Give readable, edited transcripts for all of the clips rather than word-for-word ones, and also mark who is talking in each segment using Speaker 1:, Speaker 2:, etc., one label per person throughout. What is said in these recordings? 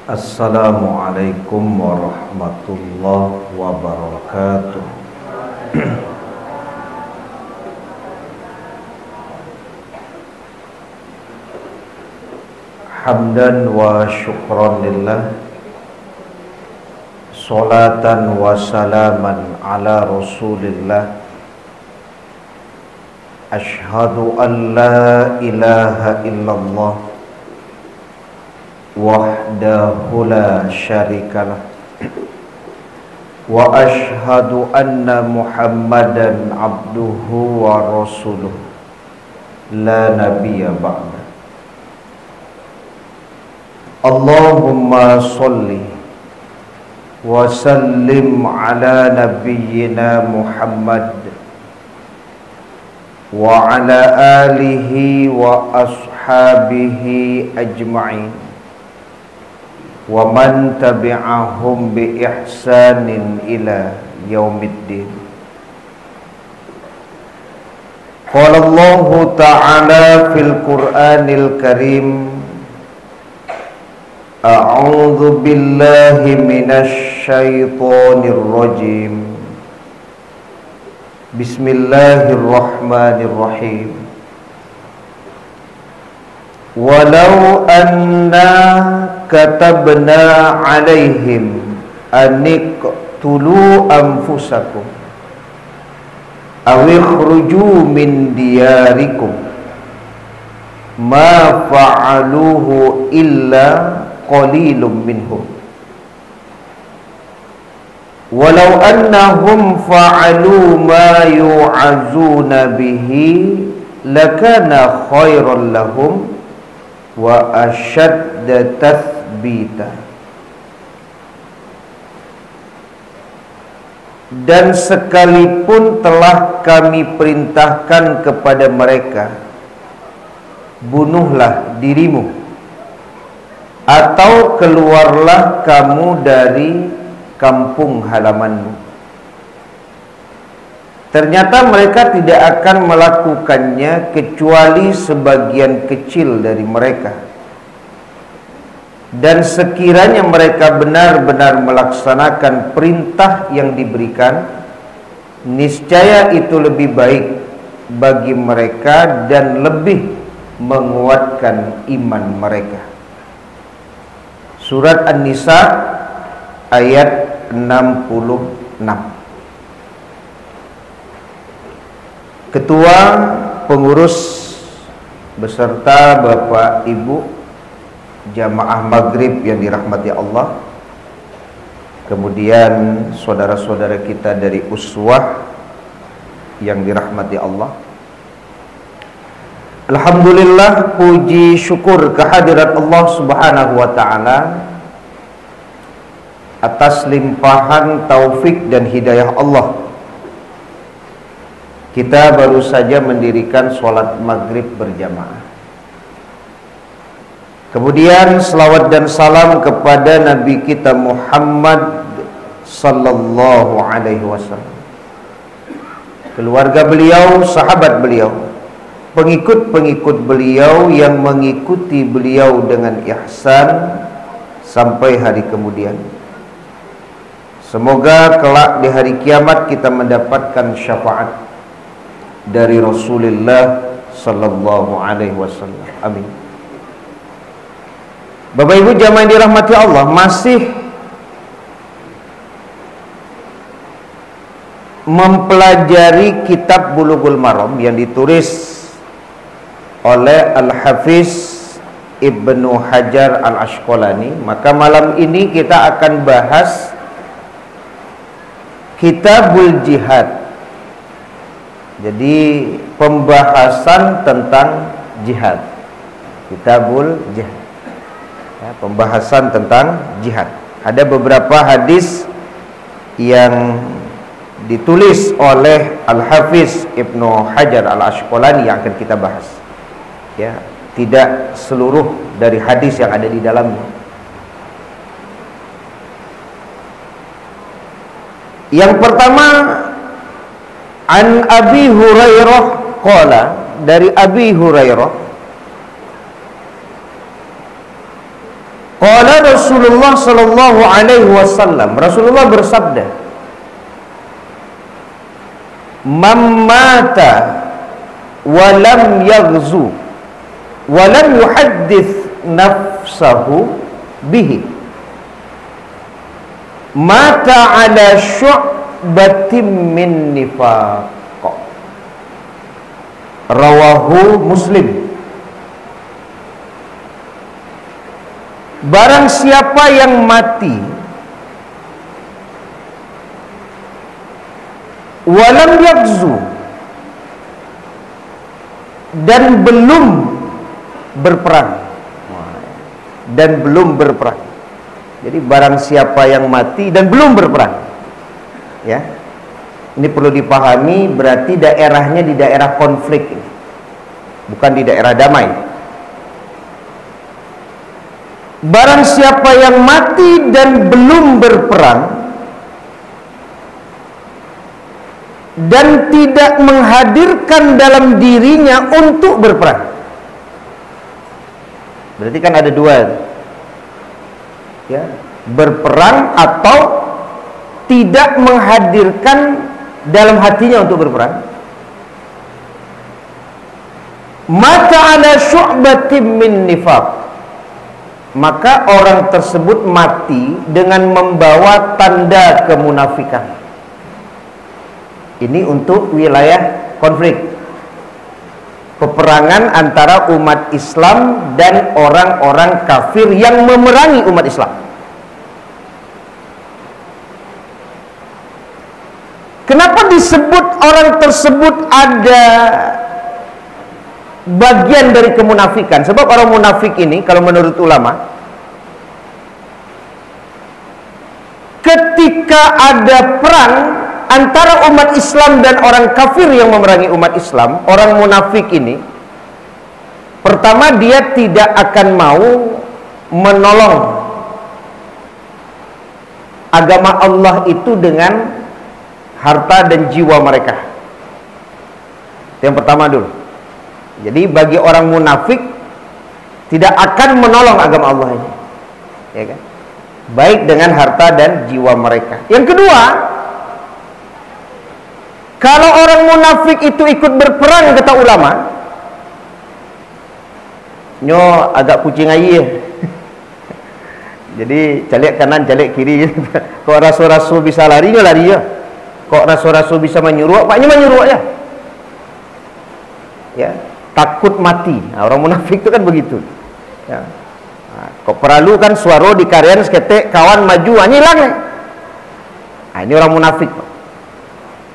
Speaker 1: Assalamualaikum warahmatullahi wabarakatuh. Hamdan wa syukran lillah, salatan wa salaman ala rasulillah. Ashhadu an la ilaha illallah wahdahu la syarikalah wa ashhadu anna Muhammadan abduhu wa rasuluh la nabiyya ba'da. Allahumma salli wa sallim ala nabiyyina Muhammad wa ala alihi wa ashabihi ajma'in wa man tabi'ahum bi ihsanin ila yaumiddin. Qala Allah ta'ala fil Qur'anil Karim, a'udzu billahi minasy syaithanir rajim. Bismillahirrahmanirrahim. Walau anna katabna alaihim aniqtulu anfusakum aw ikhruju min diyarikum ma fa'aluhu illa qalilum minhum walau annahum fa'alu ma yu'azuna bihi lakana khairan lahum wa ashadda tathbita. Dan sekalipun telah kami perintahkan kepada mereka, bunuhlah dirimu atau keluarlah kamu dari kampung halamanmu, ternyata mereka tidak akan melakukannya kecuali sebagian kecil dari mereka. Dan sekiranya mereka benar-benar melaksanakan perintah yang diberikan, niscaya itu lebih baik bagi mereka dan lebih menguatkan iman mereka. Surat An-Nisa ayat 66. Ketua pengurus beserta Bapak Ibu jamaah maghrib yang dirahmati Allah, kemudian saudara-saudara kita dari Uswah yang dirahmati Allah, alhamdulillah, puji syukur kehadirat Allah Subhanahu wa ta'ala atas limpahan taufik dan hidayah Allah. Kita baru saja mendirikan sholat maghrib berjamaah. Kemudian selawat dan salam kepada Nabi kita Muhammad sallallahu alaihi wasallam, keluarga beliau, sahabat beliau, pengikut-pengikut beliau yang mengikuti beliau dengan ihsan sampai hari kemudian. Semoga kelak di hari kiamat kita mendapatkan syafaat dari Rasulullah sallallahu alaihi wasallam. Amin. Bapak Ibu jamaah yang dirahmati Allah, masih mempelajari kitab Bulughul Maram yang ditulis oleh Al-Hafiz Ibnu Hajar Al-Asqalani. Maka malam ini kita akan bahas Kitabul Jihad. Jadi pembahasan tentang jihad, Kitabul Jihad, ya, pembahasan tentang jihad. Ada beberapa hadis yang ditulis oleh Al-Hafiz Ibnu Hajar Al-Asqalani yang akan kita bahas, ya, tidak seluruh dari hadis yang ada di dalamnya. Yang pertama, an Abi Hurairah qala, dari Abi Hurairah, qala Rasulullah sallallahu alaihi wasallam, Rasulullah bersabda, "Man mata wa lam yaghzu wa lam yuhaddits nafsahu bihi, mata ala syu'batin min nifaq." Rawahu Muslim. Barang siapa yang mati walam yaghzu, dan belum berperang, jadi barang siapa yang mati dan belum berperang, ya, ini perlu dipahami, berarti daerahnya di daerah konflik, bukan di daerah damai. Barang siapa yang mati dan belum berperang dan tidak menghadirkan dalam dirinya untuk berperang, berarti kan ada dua, ya, berperang atau tidak menghadirkan dalam hatinya untuk berperang. Mata ala syu'batin min nifaq, maka orang tersebut mati dengan membawa tanda kemunafikan. Ini untuk wilayah konflik, peperangan antara umat Islam dan orang-orang kafir yang memerangi umat Islam. Kenapa disebut orang tersebut ada bagian dari kemunafikan? Sebab orang munafik ini, kalau menurut ulama, ketika ada perang antara umat Islam dan orang kafir yang memerangi umat Islam, orang munafik ini, pertama dia tidak akan mau menolong agama Allah itu dengan harta dan jiwa mereka. Itu yang pertama dulu. Jadi bagi orang munafik tidak akan menolong agama Allah ini, ya kan? Baik dengan harta dan jiwa mereka. Yang kedua, kalau orang munafik itu ikut berperang, kata ulama, nyo agak kucing air. Jadi calik kanan, calik kiri. Kok rasul-rasul bisa lari, nyo lari ya. Kok rasul-rasul bisa menyuruh, paknya menyuruh ya. Ya, takut mati. Nah, orang munafik itu kan begitu. Ya. Nah, kok perlu kan suara di karyan seketik kawan maju, hilang. Nah, ini orang munafik.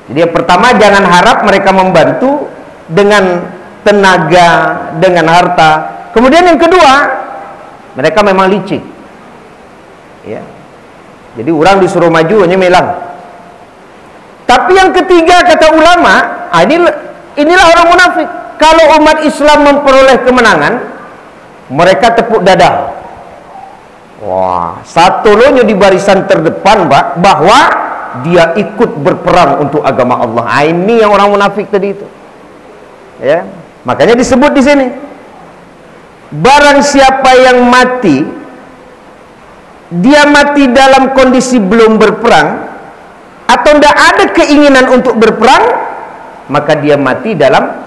Speaker 1: Jadi yang pertama, jangan harap mereka membantu dengan tenaga, dengan harta. Kemudian yang kedua, mereka memang licik. Ya. Jadi orang disuruh maju hanya melang. Tapi yang ketiga, kata ulama, inilah orang munafik. Kalau umat Islam memperoleh kemenangan, mereka tepuk dada. Wah, satu lonya di barisan terdepan, Pak, bahwa dia ikut berperang untuk agama Allah. Ini yang orang munafik tadi itu. Ya, makanya disebut di sini. Barang siapa yang mati, dia mati dalam kondisi belum berperang atau tidak ada keinginan untuk berperang, maka dia mati dalam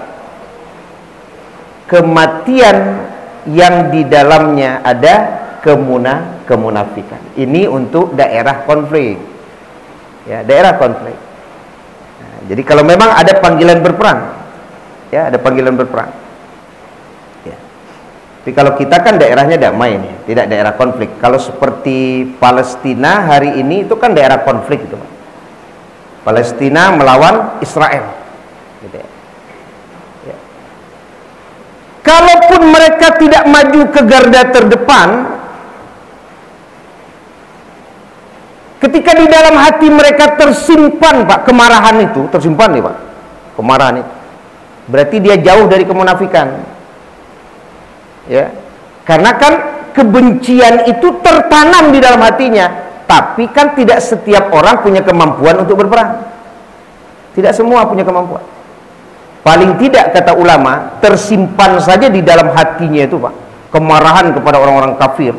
Speaker 1: kematian yang di dalamnya ada kemunafikan. Ini untuk daerah konflik. Ya, daerah konflik. Nah, jadi kalau memang ada panggilan berperang, ya, ada panggilan berperang. Ya. Tapi kalau kita kan daerahnya damai nih, tidak daerah konflik. Kalau seperti Palestina hari ini itu kan daerah konflik itu, Pak. Palestina melawan Israel. Gitu ya. Ya. Kalaupun mereka tidak maju ke garda terdepan, ketika di dalam hati mereka tersimpan, Pak, kemarahan itu, tersimpan nih, Pak, kemarahan itu, berarti dia jauh dari kemunafikan. Ya, karena kan kebencian itu tertanam di dalam hatinya. Tapi kan tidak setiap orang punya kemampuan untuk berperang. Tidak semua punya kemampuan. Paling tidak, kata ulama, tersimpan saja di dalam hatinya itu, Pak, kemarahan kepada orang-orang kafir.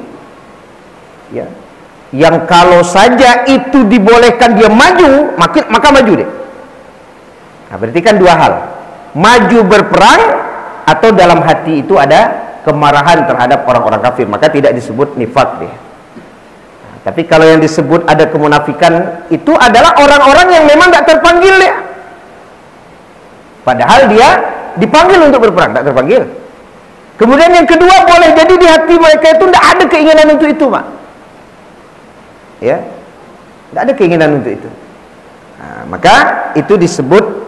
Speaker 1: Ya. Yang kalau saja itu dibolehkan dia maju, maka maju dia. Nah, berarti kan dua hal. Maju berperang atau dalam hati itu ada kemarahan terhadap orang-orang kafir, maka tidak disebut nifak dia. Nah, tapi kalau yang disebut ada kemunafikan itu adalah orang-orang yang memang tidak terpanggil ya. Padahal dia dipanggil untuk berperang, tidak terpanggil. Kemudian yang kedua, boleh jadi di hati mereka itu tidak ada keinginan untuk itu, Pak. Ya, tidak ada keinginan untuk itu. Nah, maka itu disebut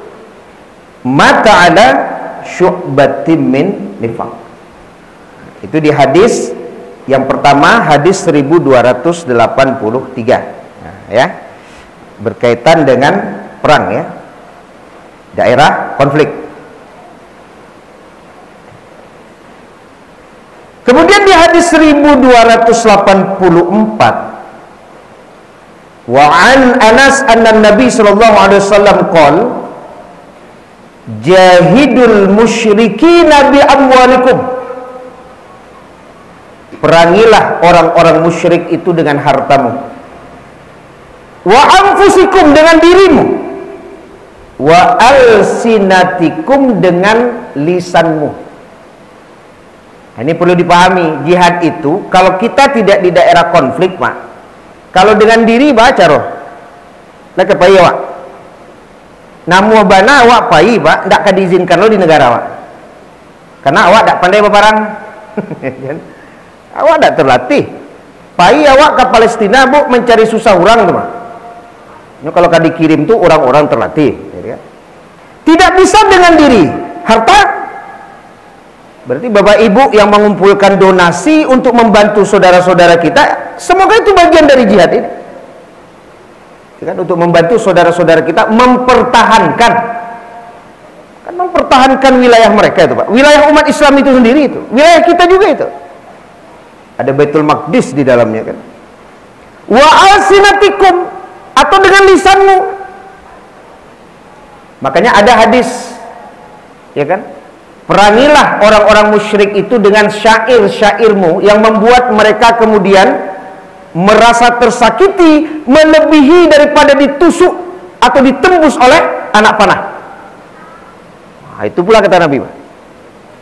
Speaker 1: mata ada syu'batim min nifaq. Itu di hadis yang pertama, hadis 1283. Nah, ya, berkaitan dengan perang ya, daerah konflik. Kemudian di hadis 1284, wa an Anas anna Nabi sallallahu alaihi wasallam qala jahidul musyrikina bi amwalikum, perangilah orang-orang musyrik itu dengan hartamu, wa anfusikum dengan dirimu, wa alsinatikum dengan lisanmu. Nah, ini perlu dipahami, jihad itu kalau kita tidak di daerah konflik, Pak, kalau dengan diri baca roh lah kepai awak namu bana awak pai, Pak, tidak akan diizinkan lo di negara awak karena awak tidak pandai berperang. Awak tidak terlatih. Pai awak ke Palestina, Bu, mencari susah orang tuh, Pak. Ini kalau kan dikirim tuh orang-orang terlatih ya. Tidak bisa dengan diri. Harta berarti Bapak Ibu yang mengumpulkan donasi untuk membantu saudara-saudara kita, semoga itu bagian dari jihad ini. Kan untuk membantu saudara-saudara kita mempertahankan, kan mempertahankan wilayah mereka itu, Pak. Wilayah umat Islam itu sendiri itu, wilayah kita juga itu. Ada Baitul Maqdis di dalamnya kan. Wa alsinatikum, atau dengan lisanmu. Makanya ada hadis, ya kan? Perangilah orang-orang musyrik itu dengan syair-syairmu yang membuat mereka kemudian merasa tersakiti melebihi daripada ditusuk atau ditembus oleh anak panah. Nah, itu pula kata Nabi.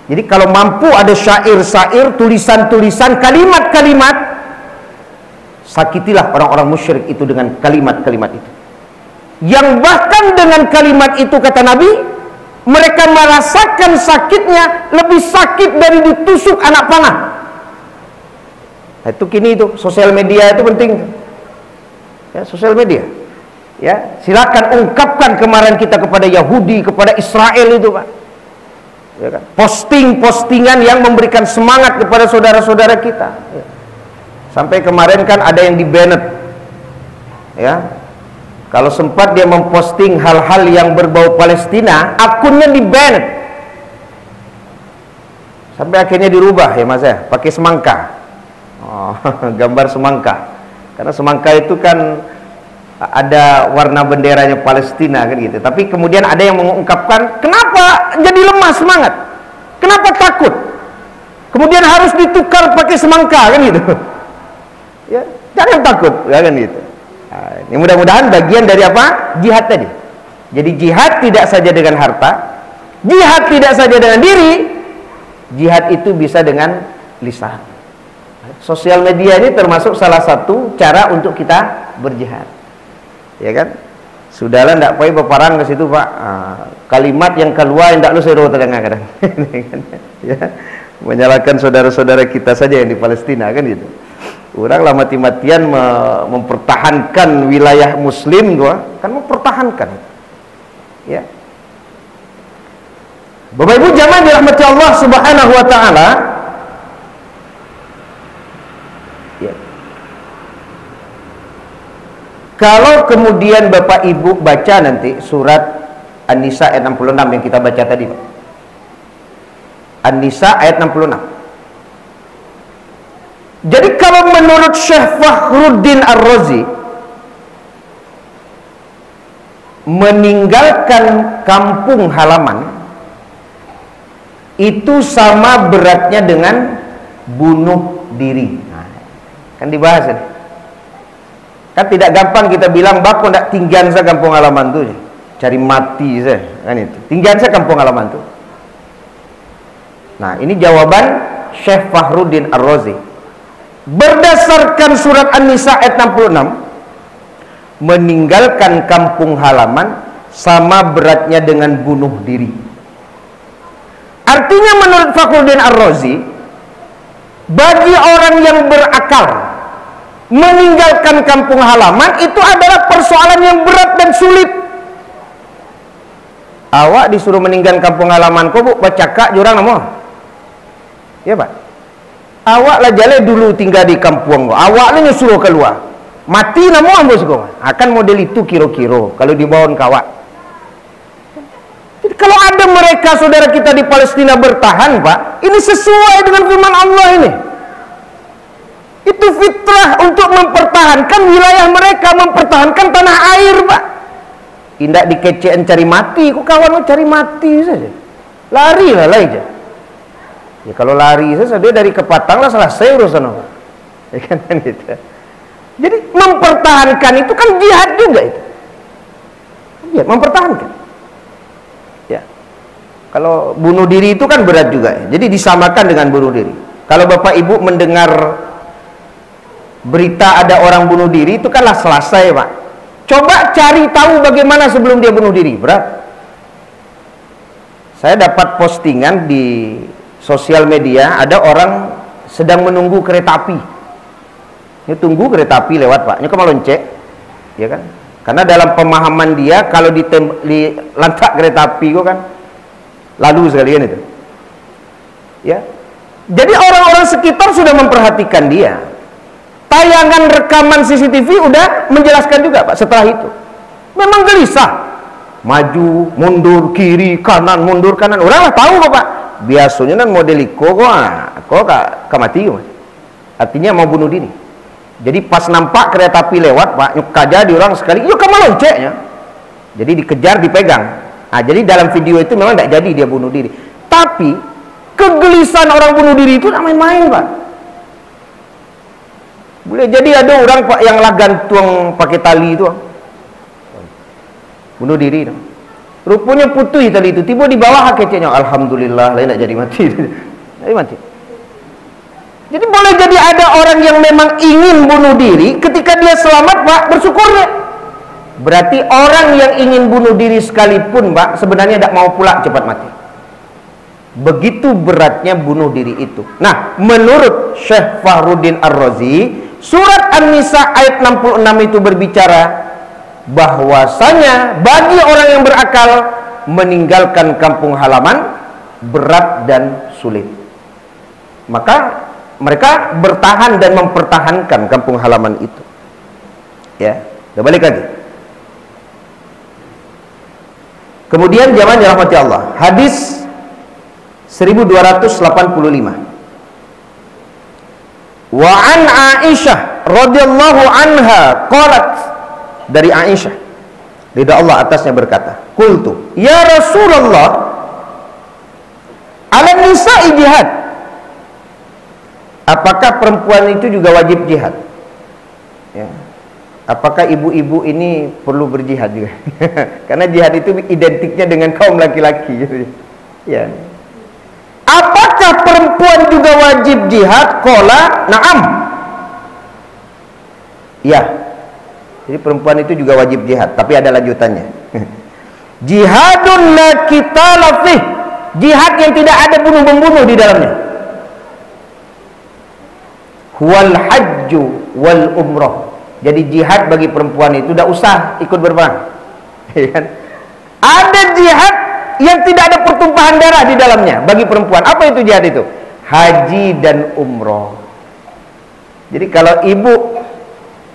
Speaker 1: Jadi kalau mampu ada syair-syair, tulisan-tulisan, kalimat-kalimat, sakitilah orang-orang musyrik itu dengan kalimat-kalimat itu. Yang bahkan dengan kalimat itu kata Nabi, mereka merasakan sakitnya lebih sakit dari ditusuk anak panah. Nah, itu kini itu sosial media itu penting. Ya, sosial media. Ya, silakan ungkapkan kemarahan kita kepada Yahudi, kepada Israel itu, Pak. Ya kan? Posting-postingan yang memberikan semangat kepada saudara-saudara kita. Ya. Sampai kemarin kan ada yang di-banned. Ya. Kalau sempat dia memposting hal-hal yang berbau Palestina, akunnya di-ban. Sampai akhirnya dirubah ya Mas ya, pakai semangka. Oh, gambar semangka. Karena semangka itu kan ada warna benderanya Palestina kan gitu. Tapi kemudian ada yang mengungkapkan, kenapa jadi lemah semangat? Kenapa takut? Kemudian harus ditukar pakai semangka kan gitu. Ya, jangan takut, ya kan gitu. Nah, ini mudah-mudahan bagian dari apa? Jihad tadi. Jadi jihad tidak saja dengan harta, jihad tidak saja dengan diri, jihad itu bisa dengan lisan. Sosial media ini termasuk salah satu cara untuk kita berjihad. Ya kan? Sudahlah tidak payah berperang ke situ, Pak. Kalimat yang keluar yang tidak lu seru terdengar kadang. Ya, menyalahkan saudara-saudara kita saja yang di Palestina kan gitu. Orang lah mati-matian mempertahankan wilayah muslim gua, kan mempertahankan. Ya. Bapak Ibu jamaah dirahmati Allah Subhanahu wa taala. Ya. Kalau kemudian Bapak Ibu baca nanti surat An-Nisa ayat 66 yang kita baca tadi, Pak. An-Nisa ayat 66. Jadi kalau menurut Syekh Fakhruddin Ar-Razi, meninggalkan kampung halaman itu sama beratnya dengan bunuh diri. Nah, Kan dibahas ini. Kan tidak gampang kita bilang bako ndak tinggian saya kampung halaman tuh, cari mati saya, kan itu. Tinggian saya kampung halaman tuh. Nah, ini jawaban Syekh Fakhruddin Ar-Razi. Berdasarkan surat An-Nisa ayat 66, meninggalkan kampung halaman sama beratnya dengan bunuh diri. Artinya menurut Fakhruddin Ar-Razi, bagi orang yang berakal, meninggalkan kampung halaman itu adalah persoalan yang berat dan sulit. Awak disuruh meninggalkan kampung halaman kau, bu, bacaka jurang namo. Ya, Pak. Awak lah jale dulu tinggal di kampung kau. Awak lah nyuruh keluar. Mati namo bos kau. Akan model itu kiro-kiro kalau dibawa kawak. Jadi kalau ada mereka saudara kita di Palestina bertahan, Pak, ini sesuai dengan firman Allah ini. Itu fitrah untuk mempertahankan wilayah mereka, mempertahankan tanah air, Pak. Tidak dikecean cari mati, kok kawan mau cari mati saja. Lari lah aja. Ya kalau lari saja dia dari Kepatang lah selesai urusan, Pak. Ya kan gitu. Jadi mempertahankan itu kan jihad juga itu. Ya, mempertahankan. Ya. Kalau bunuh diri itu kan berat juga ya. Jadi disamakan dengan bunuh diri. Kalau Bapak Ibu mendengar berita ada orang bunuh diri itu kanlah selesai, Pak. Coba cari tahu bagaimana sebelum dia bunuh diri, berat. Saya dapat postingan di sosial media, ada orang sedang menunggu kereta api. Ini tunggu kereta api lewat, Pak. Ini kemaloncek, ya kan? Karena dalam pemahaman dia kalau di lantak kereta api kok kan lalu sekalian itu. Ya. Jadi orang-orang sekitar sudah memperhatikan dia. Tayangan rekaman CCTV udah menjelaskan juga, Pak, setelah itu. Memang gelisah. Maju, mundur, kiri, kanan, mundur, kanan. Orang lah tahu kok, Pak. Biasanya kan model kok mati, Mas. Artinya mau bunuh diri. Jadi pas nampak kereta api lewat, Pak, nyuk aja di orang sekali, yuk kamu lonceknya. Jadi dikejar, dipegang. Nah, jadi dalam video itu memang tidak jadi dia bunuh diri. Tapi kegelisahan orang bunuh diri itu tidak main-main, Pak. Boleh jadi ada orang, Pak, yang lah gantung pakai tali itu, bunuh diri. Rupanya putih tali itu, tiba di bawah keceknya. Alhamdulillah, lain tak jadi mati. Jadi mati. Jadi boleh jadi ada orang yang memang ingin bunuh diri, ketika dia selamat, Pak, bersyukur ya. Berarti orang yang ingin bunuh diri sekalipun, Pak, sebenarnya tidak mau pula cepat mati. Begitu beratnya bunuh diri itu. Nah, menurut Syekh Fakhruddin Ar-Razi, surat An-Nisa ayat 66 itu berbicara bahwasanya bagi orang yang berakal meninggalkan kampung halaman berat dan sulit. Maka mereka bertahan dan mempertahankan kampung halaman itu. Ya, kita balik lagi. Kemudian jamaah dirahmati Allah, hadis 1285. Wa an Aisyah radhiyallahu anha qalat, dari Aisyah ridha Allah atasnya berkata, qultu ya Rasulullah, ala nisa'i jihad, apakah perempuan itu juga wajib jihad? Ya. Apakah ibu-ibu ini perlu berjihad juga? Karena jihad itu identiknya dengan kaum laki-laki. Ya. Apakah perempuan juga wajib jihad? Qala na'am. Ya. Jadi perempuan itu juga wajib jihad, tapi ada lanjutannya. Jihadun la qitala fih. Jihad yang tidak ada bunuh-membunuh di dalamnya. Wal hajju wal umrah. Jadi jihad bagi perempuan itu tidak usah ikut berperang. Ada jihad yang tidak ada pertumpahan darah di dalamnya bagi perempuan. Apa itu jihad itu? Haji dan umroh. Jadi kalau ibu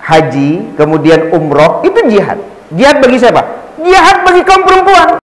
Speaker 1: haji kemudian umroh, itu jihad. Jihad bagi siapa? Jihad bagi kaum perempuan.